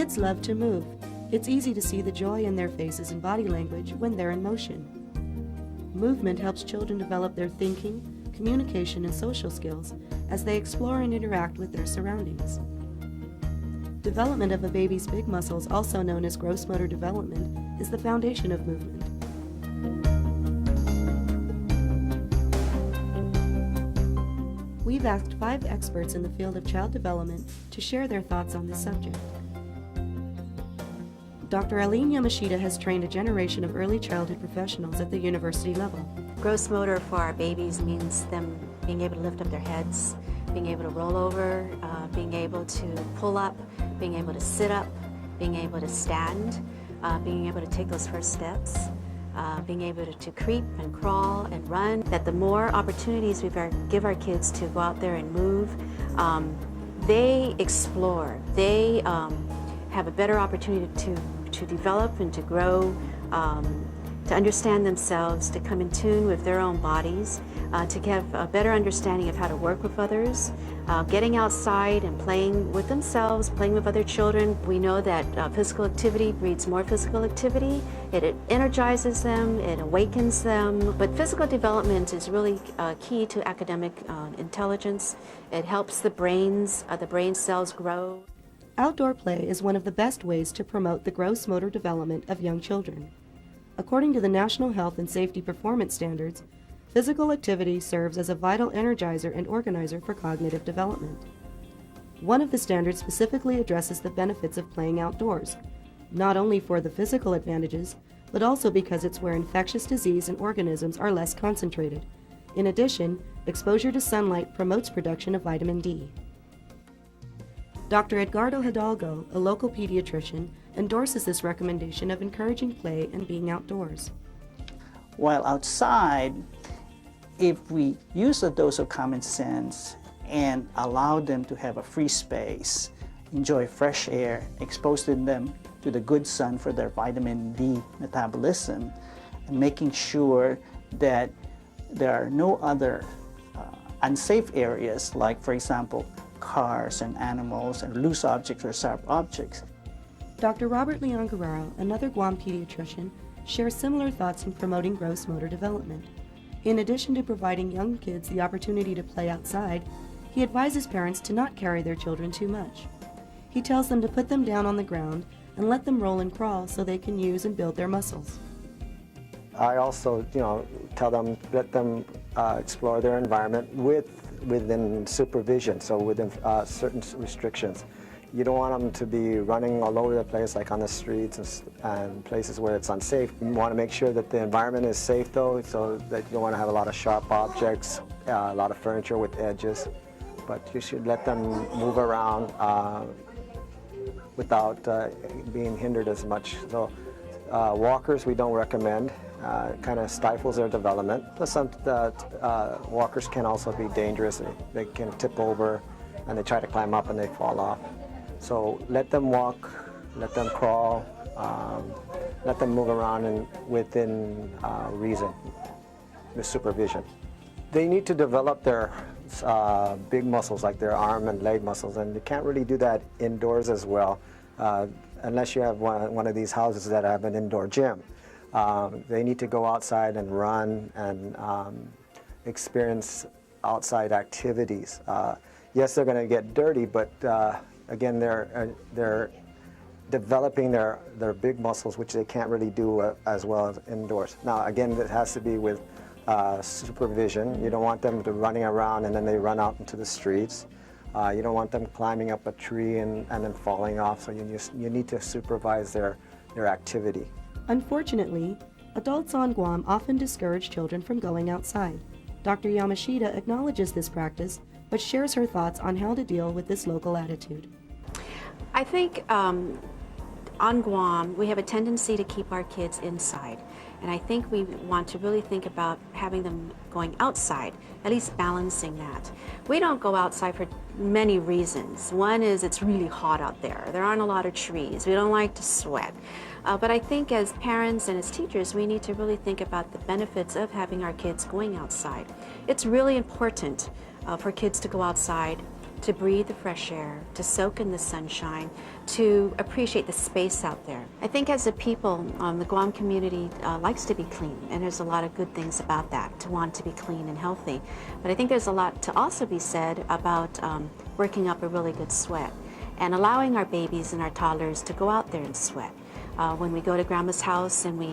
Kids love to move. It's easy to see the joy in their faces and body language when they're in motion. Movement helps children develop their thinking, communication, and social skills as they explore and interact with their surroundings. Development of a baby's big muscles, also known as gross motor development, is the foundation of movement. We've asked 5 experts in the field of child development to share their thoughts on this subject. Dr. Eileen Yamashita has trained a generation of early childhood professionals at the university level. Gross motor for our babies means them being able to lift up their heads, being able to roll over, being able to pull up, being able to sit up, being able to stand, being able to take those first steps, being able to creep and crawl and run. That the more opportunities we give our kids to go out there and move, they explore. They have a better opportunity to develop and to grow, to understand themselves, to come in tune with their own bodies, to have a better understanding of how to work with others, getting outside and playing with themselves, playing with other children. We know that physical activity breeds more physical activity. It energizes them, it awakens them. But physical development is really key to academic intelligence. It helps the brain cells grow. Outdoor play is one of the best ways to promote the gross motor development of young children. According to the National Health and Safety Performance Standards, physical activity serves as a vital energizer and organizer for cognitive development. One of the standards specifically addresses the benefits of playing outdoors, not only for the physical advantages, but also because it's where infectious disease and organisms are less concentrated. In addition, exposure to sunlight promotes production of vitamin D. Dr. Edgardo Hidalgo, a local pediatrician, endorses this recommendation of encouraging play and being outdoors. While outside, if we use a dose of common sense and allow them to have a free space, enjoy fresh air, exposing them to the good sun for their vitamin D metabolism, and making sure that there are no other unsafe areas, like, for example, cars and animals and loose objects or sharp objects. Dr. Robert Leon Guerrero, another Guam pediatrician, shares similar thoughts in promoting gross motor development. In addition to providing young kids the opportunity to play outside, he advises parents to not carry their children too much. He tells them to put them down on the ground and let them roll and crawl so they can use and build their muscles. I also, tell them, let them explore their environment within supervision, so within certain restrictions. You don't want them to be running all over the place, like on the streets and places where it's unsafe. You want to make sure that the environment is safe, though, so that you don't want to have a lot of sharp objects, a lot of furniture with edges. But you should let them move around without being hindered as much. So walkers we don't recommend. Kind of stifles their development. Plus, some walkers can also be dangerous. They can tip over and they try to climb up and they fall off. So let them walk, let them crawl, let them move around and within reason, with supervision. They need to develop their big muscles, like their arm and leg muscles, and they can't really do that indoors as well, unless you have one of these houses that have an indoor gym. They need to go outside and run and experience outside activities. Yes, they're going to get dirty, but again, they're developing their big muscles, which they can't really do as well as indoors. Now, again, it has to be with supervision. You don't want them to running around and then they run out into the streets. You don't want them climbing up a tree and then falling off, so you need to supervise their activity. Unfortunately, adults on Guam often discourage children from going outside. Dr. Yamashita acknowledges this practice, but shares her thoughts on how to deal with this local attitude. I think on Guam, we have a tendency to keep our kids inside. And I think we want to really think about having them going outside, at least balancing that. We don't go outside for many reasons. One is it's really hot out there. There aren't a lot of trees. We don't like to sweat. But I think as parents and as teachers, we need to really think about the benefits of having our kids going outside. It's really important for kids to go outside to breathe the fresh air, to soak in the sunshine, to appreciate the space out there. I think as a people, the Guam community likes to be clean, and there's a lot of good things about that, to want to be clean and healthy. But I think there's a lot to also be said about working up a really good sweat and allowing our babies and our toddlers to go out there and sweat. When we go to Grandma's house and we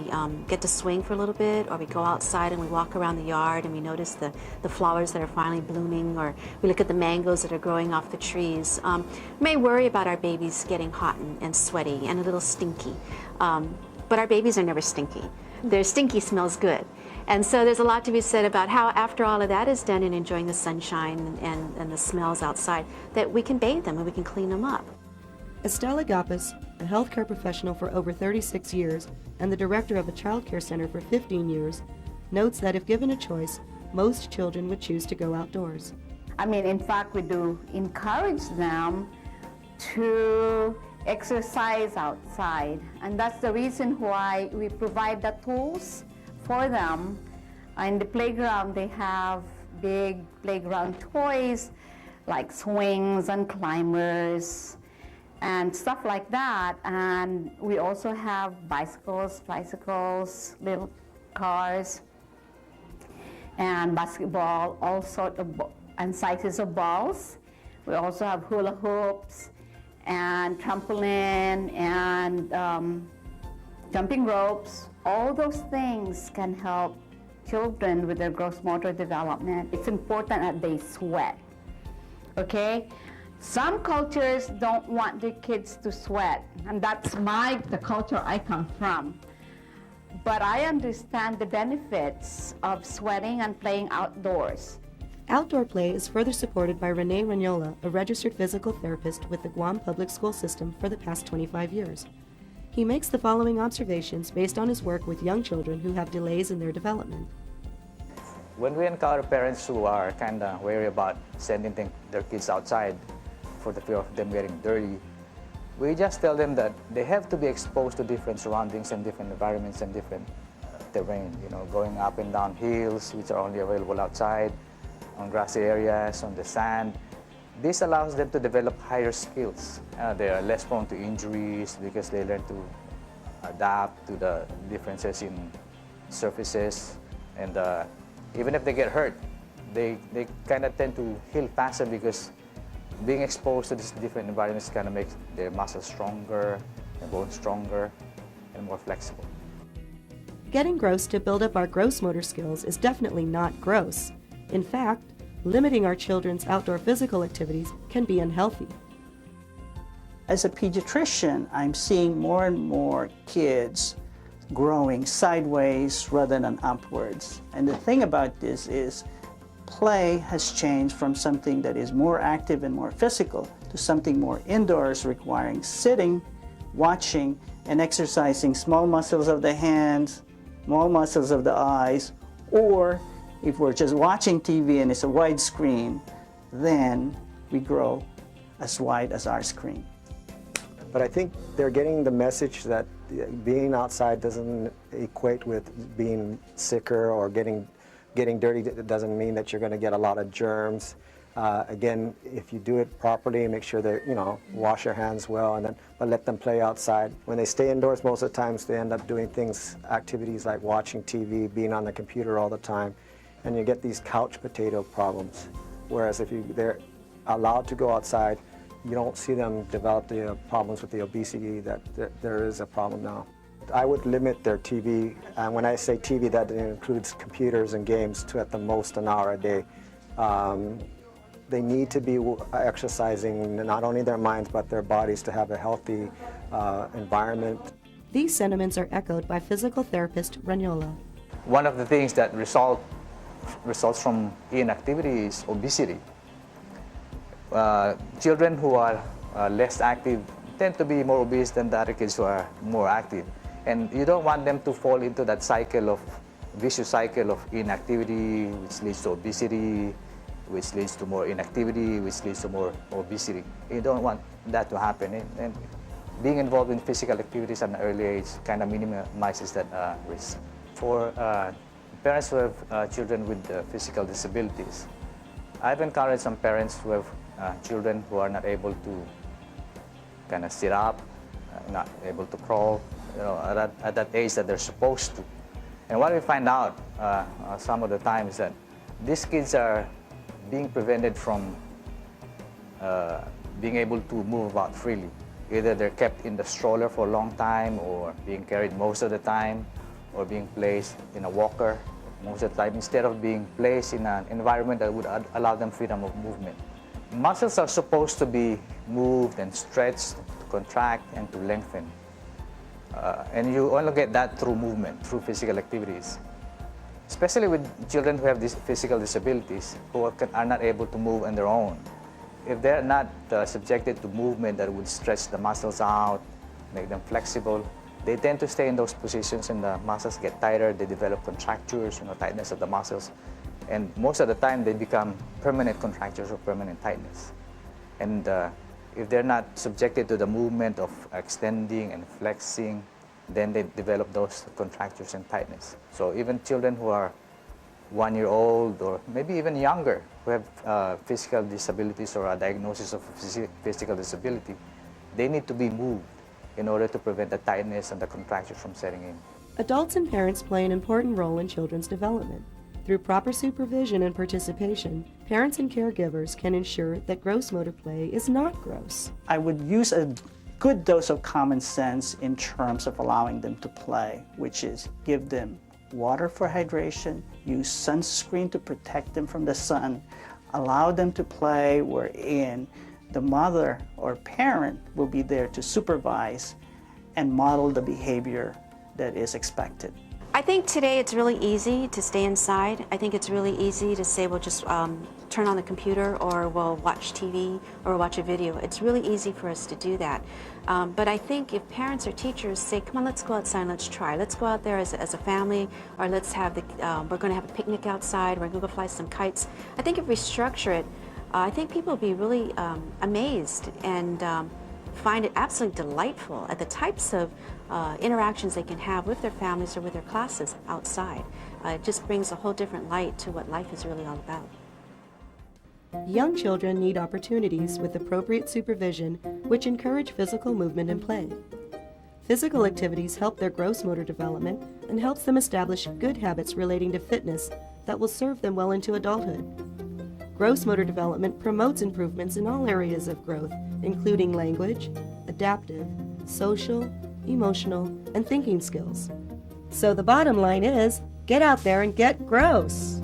get to swing for a little bit, or we go outside and we walk around the yard and we notice the flowers that are finally blooming, or we look at the mangoes that are growing off the trees, we may worry about our babies getting hot and sweaty and a little stinky. But our babies are never stinky. Their stinky smells good. And so there's a lot to be said about how, after all of that is done and enjoying the sunshine and the smells outside, that we can bathe them and we can clean them up. Estela Gapis, a healthcare professional for over 36 years and the director of a child care center for 15 years, notes that if given a choice, most children would choose to go outdoors. I mean, in fact, we do encourage them to exercise outside, and that's the reason why we provide the tools for them. In the playground, they have big playground toys like swings and climbers and stuff like that. And we also have bicycles, little cars, and basketball, all sorts of and sizes of balls. We also have hula hoops and trampoline and jumping ropes. All those things can help children with their gross motor development. It's important that they sweat, okay? Some cultures don't want their kids to sweat, and that's the culture I come from. But I understand the benefits of sweating and playing outdoors. Outdoor play is further supported by Rene Ranyola, a registered physical therapist with the Guam public school system for the past 25 years. He makes the following observations based on his work with young children who have delays in their development. When we encounter parents who are kind of wary about sending their kids outside for the fear of them getting dirty, we just tell them that they have to be exposed to different surroundings and different environments and different terrain, going up and down hills, which are only available outside, on grassy areas, on the sand. This allows them to develop higher skills. They are less prone to injuries because they learn to adapt to the differences in surfaces. And even if they get hurt, they kind of tend to heal faster because being exposed to these different environments kind of makes their muscles stronger, their bones stronger, and more flexible. Getting gross to build up our gross motor skills is definitely not gross. In fact, limiting our children's outdoor physical activities can be unhealthy. As a pediatrician, I'm seeing more and more kids growing sideways rather than upwards. And the thing about this is play has changed from something that is more active and more physical to something more indoors, requiring sitting, watching, and exercising small muscles of the hands, small muscles of the eyes, or if we're just watching TV and it's a wide screen, then we grow as wide as our screen. But I think they're getting the message that being outside doesn't equate with being sicker or getting dirty. It doesn't mean that you're going to get a lot of germs. Again, if you do it properly, make sure that wash your hands well, but let them play outside. When they stay indoors, most of the times they end up doing activities like watching TV, being on the computer all the time, and you get these couch potato problems. Whereas if they're allowed to go outside, you don't see them develop the problems with the obesity that there is a problem now. I would limit their TV, and when I say TV, that includes computers and games, to at the most an hour a day. They need to be exercising not only their minds but their bodies to have a healthy environment. These sentiments are echoed by physical therapist Ranyola. One of the things that results from inactivity is obesity. Children who are less active tend to be more obese than the other kids who are more active. And you don't want them to fall into that vicious cycle of inactivity, which leads to obesity, which leads to more inactivity, which leads to more obesity. You don't want that to happen. And being involved in physical activities at an early age kind of minimizes that risk. For parents who have children with physical disabilities, I've encountered some parents who have children who are not able to kind of sit up, not able to crawl, at that age that they're supposed to. And what we find out some of the time is that these kids are being prevented from being able to move about freely. Either they're kept in the stroller for a long time, or being carried most of the time, or being placed in a walker most of the time, instead of being placed in an environment that would allow them freedom of movement. Muscles are supposed to be moved and stretched, to contract and to lengthen. And you only get that through movement, through physical activities. Especially with children who have these physical disabilities, who are not able to move on their own. If they're not subjected to movement that would stretch the muscles out, make them flexible, they tend to stay in those positions and the muscles get tighter, they develop contractures, tightness of the muscles. And most of the time they become permanent contractures or permanent tightness. And if they're not subjected to the movement of extending and flexing, then they develop those contractures and tightness. So even children who are 1 year old or maybe even younger who have physical disabilities or a diagnosis of physical disability, they need to be moved in order to prevent the tightness and the contractures from setting in. Adults and parents play an important role in children's development. Through proper supervision and participation, parents and caregivers can ensure that gross motor play is not gross. I would use a good dose of common sense in terms of allowing them to play, which is give them water for hydration, use sunscreen to protect them from the sun, allow them to play wherein the mother or parent will be there to supervise and model the behavior that is expected. I think today it's really easy to stay inside. I think it's really easy to say, well, just turn on the computer, or we'll watch TV or watch a video. It's really easy for us to do that. But I think if parents or teachers say, come on, let's go outside, let's try. Let's go out there as a family, or let's have we're going to have a picnic outside, we're going to go fly some kites. I think if we structure it, I think people will be really amazed and find it absolutely delightful at the types of interactions they can have with their families or with their classes outside. It just brings a whole different light to what life is really all about. Young children need opportunities with appropriate supervision which encourage physical movement and play. Physical activities help their gross motor development and helps them establish good habits relating to fitness that will serve them well into adulthood. Gross motor development promotes improvements in all areas of growth, including language, adaptive, social, emotional, and thinking skills. So the bottom line is, get out there and get gross!